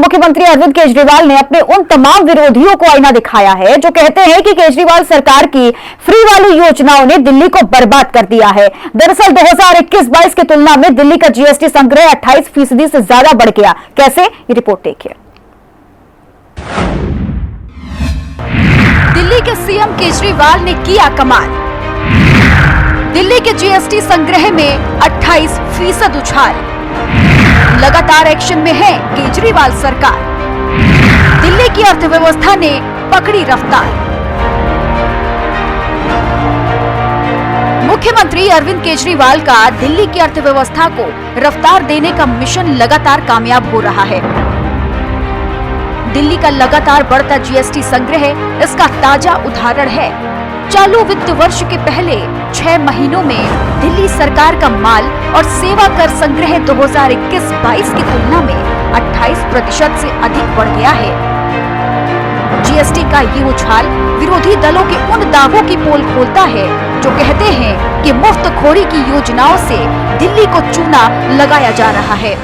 मुख्यमंत्री अरविंद केजरीवाल ने अपने उन तमाम विरोधियों को आईना दिखाया है जो कहते हैं कि केजरीवाल सरकार की फ्री वाली योजनाओं ने दिल्ली को बर्बाद कर दिया है। दरअसल 2021-22 की तुलना में दिल्ली का जीएसटी संग्रह 28% से ज्यादा बढ़ गया। कैसे, ये रिपोर्ट देखिए। दिल्ली के सीएम केजरीवाल ने किया कमाल। दिल्ली के जीएसटी संग्रह में 28% उछाल। लगातार एक्शन में है केजरीवाल सरकार। दिल्ली की अर्थव्यवस्था ने पकड़ी रफ्तार। मुख्यमंत्री अरविंद केजरीवाल का दिल्ली की अर्थव्यवस्था को रफ्तार देने का मिशन लगातार कामयाब हो रहा है। दिल्ली का लगातार बढ़ता जीएसटी संग्रह इसका ताजा उदाहरण है। चालू वित्त वर्ष के पहले 6 महीनों में दिल्ली सरकार का माल और सेवा कर संग्रह 2021-22 की तुलना में 28% से अधिक बढ़ गया है। जीएसटी का ये उछाल विरोधी दलों के उन दावों की पोल खोलता है जो कहते हैं कि मुफ्तखोरी की योजनाओं से दिल्ली को चूना लगाया जा रहा है।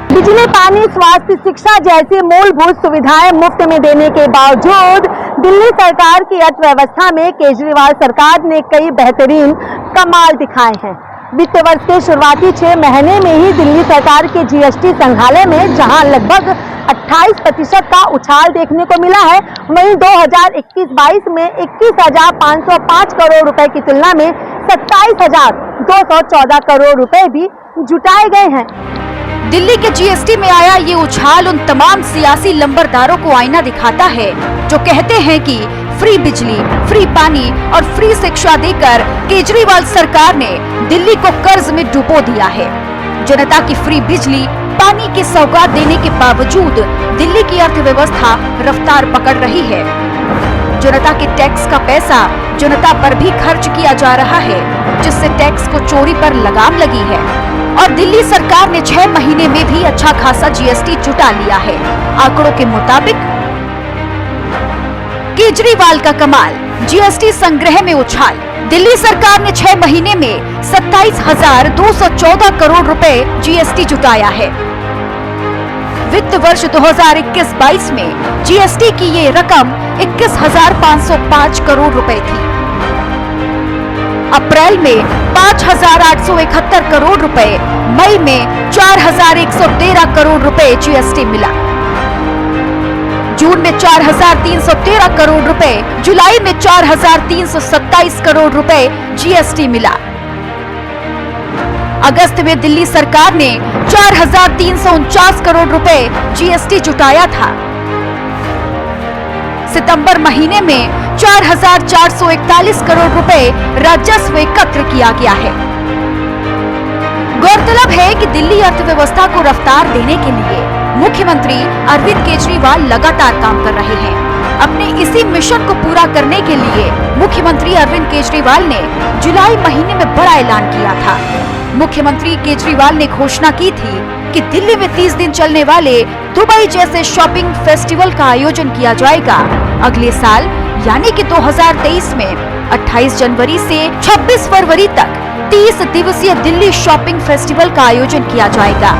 बिजली, पानी, स्वास्थ्य, शिक्षा जैसी मूलभूत सुविधाएं मुफ्त में देने के बावजूद दिल्ली सरकार की अर्थव्यवस्था में केजरीवाल सरकार ने कई बेहतरीन कमाल दिखाए हैं। वित्त वर्ष के शुरुआती 6 महीने में ही दिल्ली सरकार के जीएसटी संग्रह में जहां लगभग 28% का उछाल देखने को मिला है, वहीं 2021-22 में 21,505 करोड़ रुपए की तुलना में 27,214 करोड़ रुपए भी जुटाए गए हैं। दिल्ली के जीएसटी में आया ये उछाल उन तमाम सियासी लंबरदारों को आईना दिखाता है जो कहते हैं कि फ्री बिजली, फ्री पानी और फ्री शिक्षा देकर केजरीवाल सरकार ने दिल्ली को कर्ज में डुबो दिया है। जनता की फ्री बिजली, पानी की सौगात देने के बावजूद दिल्ली की अर्थव्यवस्था रफ्तार पकड़ रही है। जनता के टैक्स का पैसा जनता पर भी खर्च किया जा रहा है, जिससे टैक्स को चोरी पर लगाम लगी है। और दिल्ली सरकार ने 6 महीने में भी अच्छा खासा जीएसटी जुटा लिया है। आंकड़ों के मुताबिक केजरीवाल का कमाल, जीएसटी संग्रह में उछाल। दिल्ली सरकार ने 6 महीने में 27,214 करोड़ रुपए जीएसटी जुटाया है। वित्त वर्ष 2021-22 में जीएसटी की ये रकम 21,505 करोड़ रुपए थी। अप्रैल में 5,871 करोड़ रुपए, मई में 4,113 करोड़ रुपए जीएसटी मिला। जून में 4,313 करोड़ रुपए, जुलाई में 4,327 करोड़ रुपए जीएसटी मिला। अगस्त में दिल्ली सरकार ने 4,349 करोड़ रुपए जीएसटी जुटाया था। सितंबर महीने में 4,441 करोड़ रुपए राजस्व एकत्र किया गया है। गौरतलब है कि दिल्ली अर्थव्यवस्था को रफ्तार देने के लिए मुख्यमंत्री अरविंद केजरीवाल लगातार काम कर रहे हैं। अपने इसी मिशन को पूरा करने के लिए मुख्यमंत्री अरविंद केजरीवाल ने जुलाई महीने में बड़ा ऐलान किया था। मुख्यमंत्री केजरीवाल ने घोषणा की थी कि दिल्ली में 30 दिन चलने वाले दुबई जैसे शॉपिंग फेस्टिवल का आयोजन किया जाएगा। अगले साल यानी कि 2023 में 28 जनवरी से 26 फरवरी तक 30 दिवसीय दिल्ली शॉपिंग फेस्टिवल का आयोजन किया जाएगा।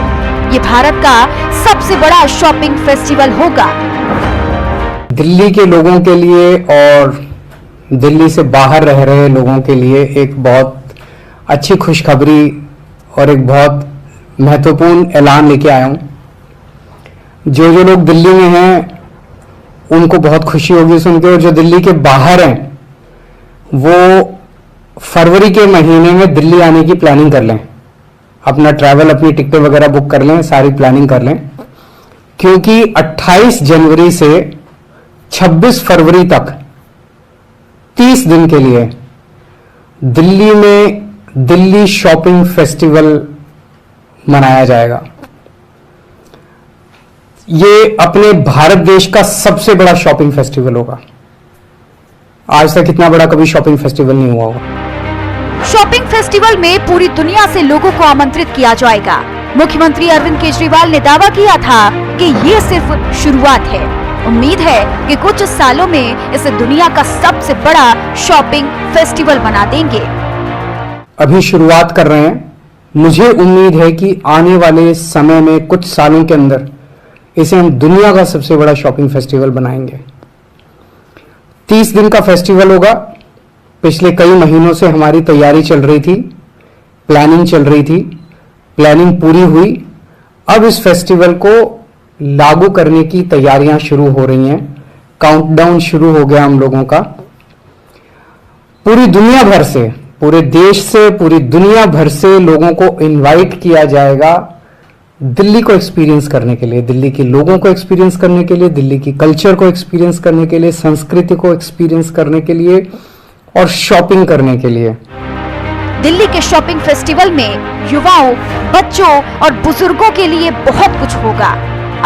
ये भारत का सबसे बड़ा शॉपिंग फेस्टिवल होगा। दिल्ली के लोगों के लिए और दिल्ली से बाहर रह रहे लोगों के लिए एक बहुत अच्छी खुशखबरी और एक बहुत महत्वपूर्ण ऐलान लेके आया हूँ। जो लोग दिल्ली में हैं उनको बहुत खुशी होगी सुन के, और जो दिल्ली के बाहर हैं वो फरवरी के महीने में दिल्ली आने की प्लानिंग कर लें। अपना ट्रैवल, अपनी टिकटें वगैरह बुक कर लें, सारी प्लानिंग कर लें, क्योंकि 28 जनवरी से 26 फरवरी तक 30 दिन के लिए दिल्ली में दिल्ली शॉपिंग फेस्टिवल मनाया जाएगा। ये अपने भारत देश का सबसे बड़ा शॉपिंग फेस्टिवल होगा। आज तक इतना बड़ा कभी शॉपिंग फेस्टिवल नहीं हुआ होगा। शॉपिंग फेस्टिवल में पूरी दुनिया से लोगों को आमंत्रित किया जाएगा। मुख्यमंत्री अरविंद केजरीवाल ने दावा किया था कि ये सिर्फ शुरुआत है। उम्मीद है कि कुछ सालों में इसे दुनिया का सबसे बड़ा शॉपिंग फेस्टिवल बना देंगे। अभी शुरुआत कर रहे हैं। मुझे उम्मीद है कि आने वाले समय में कुछ सालों के अंदर इसे हम दुनिया का सबसे बड़ा शॉपिंग फेस्टिवल बनाएंगे। 30 दिन का फेस्टिवल होगा। पिछले कई महीनों से हमारी तैयारी चल रही थी, प्लानिंग चल रही थी, प्लानिंग पूरी हुई। अब इस फेस्टिवल को लागू करने की तैयारियां शुरू हो रही हैं। काउंटडाउन शुरू हो गया हम लोगों का। पूरी दुनिया भर से, पूरे देश से, पूरी दुनिया भर से लोगों को इनवाइट किया जाएगा दिल्ली को एक्सपीरियंस करने के लिए, दिल्ली के लोगों को एक्सपीरियंस करने के लिए, दिल्ली की कल्चर को एक्सपीरियंस करने के लिए, संस्कृति को एक्सपीरियंस करने के लिए और शॉपिंग करने के लिए। दिल्ली के शॉपिंग फेस्टिवल में युवाओं, बच्चों और बुजुर्गों के लिए बहुत कुछ होगा।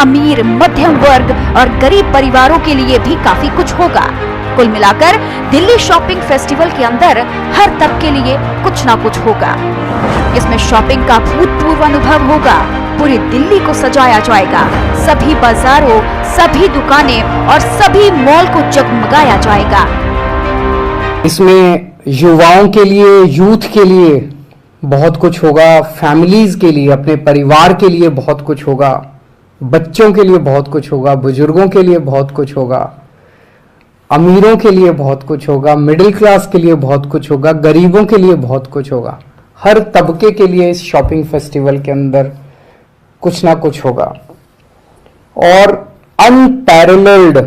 अमीर, मध्यम वर्ग और गरीब परिवारों के लिए भी काफी कुछ होगा। कुल मिलाकर दिल्ली शॉपिंग फेस्टिवल के अंदर हर तबके के लिए कुछ ना कुछ होगा। इसमें शॉपिंग का भूतपूर्व अनुभव होगा। पूरी दिल्ली को सजाया जाएगा। सभी बाजारों, सभी दुकानें और सभी मॉल को जगमगाया जाएगा। इसमें युवाओं के लिए, यूथ के लिए बहुत कुछ होगा, फैमिलीज के लिए, अपने परिवार के लिए बहुत कुछ होगा, बच्चों के लिए बहुत कुछ होगा, बुजुर्गों के लिए बहुत कुछ होगा, अमीरों के लिए बहुत कुछ होगा, मिडिल क्लास के लिए बहुत कुछ होगा, गरीबों के लिए बहुत कुछ होगा। हर तबके के लिए इस शॉपिंग फेस्टिवल के अंदर कुछ ना कुछ होगा और अनपैरेलल्ड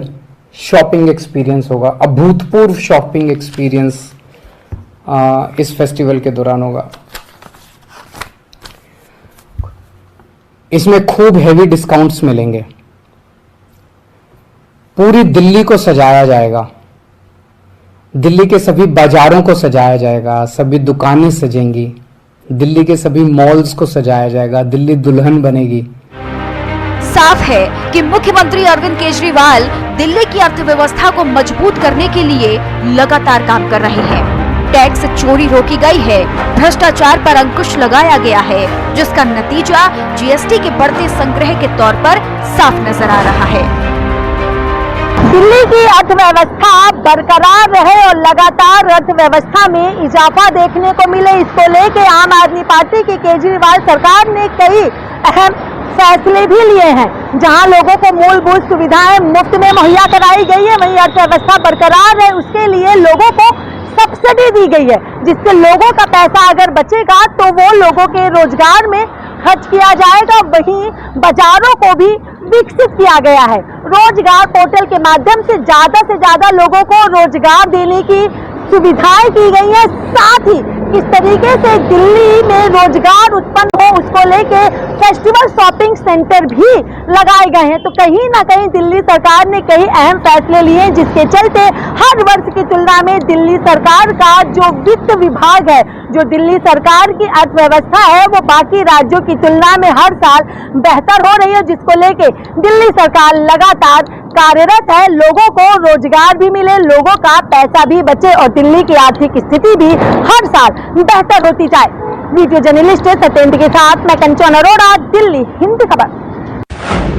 शॉपिंग एक्सपीरियंस होगा। अभूतपूर्व शॉपिंग एक्सपीरियंस इस फेस्टिवल के दौरान होगा। इसमें खूब हेवी डिस्काउंट्स मिलेंगे। पूरी दिल्ली को सजाया जाएगा। दिल्ली के सभी बाजारों को सजाया जाएगा, सभी दुकानें सजेंगी, दिल्ली के सभी मॉल्स को सजाया जाएगा, दिल्ली दुल्हन बनेगी। साफ है कि मुख्यमंत्री अरविंद केजरीवाल दिल्ली की अर्थव्यवस्था को मजबूत करने के लिए लगातार काम कर रहे हैं। टैक्स चोरी रोकी गई है, भ्रष्टाचार पर अंकुश लगाया गया है, जिसका नतीजा जीएसटी के बढ़ते संग्रह के तौर पर साफ नजर आ रहा है। दिल्ली की अर्थव्यवस्था बरकरार रहे और लगातार अर्थव्यवस्था में इजाफा देखने को मिले, इसको लेके आम आदमी पार्टी की केजरीवाल सरकार ने कई अहम फैसले भी लिए हैं। जहां लोगों को मूलभूत सुविधाएं मुफ्त में मुहैया कराई गई है, वहीं अर्थव्यवस्था बरकरार है उसके लिए लोगों को सब्सिडी दी गई है, जिससे लोगों का पैसा अगर बचेगा तो वो लोगों के रोजगार में खर्च किया जाएगा। वहीं बाजारों को भी विकसित किया गया है। रोजगार पोर्टल के माध्यम से ज्यादा लोगों को रोजगार देने की सुविधाएं की गई हैं। साथ ही किस तरीके से दिल्ली में रोजगार उत्पन्न हो उसको लेके फेस्टिवल शॉपिंग सेंटर भी लगाए गए हैं। तो कहीं ना कहीं दिल्ली सरकार ने कई अहम फैसले लिए हैं, जिसके चलते हर वर्ष की तुलना में दिल्ली सरकार का जो वित्त विभाग है, जो दिल्ली सरकार की अर्थव्यवस्था है, वो बाकी राज्यों की तुलना में हर साल बेहतर हो रही है, जिसको लेके दिल्ली सरकार लगातार कार्यरत है। लोगों को रोजगार भी मिले, लोगों का पैसा भी बचे और दिल्ली की आर्थिक स्थिति भी हर साल बेहतर होती जाए। वीडियो जर्नलिस्ट सत्येंद्र के साथ मैं कंचन अरोड़ा, दिल्ली हिंद खबर।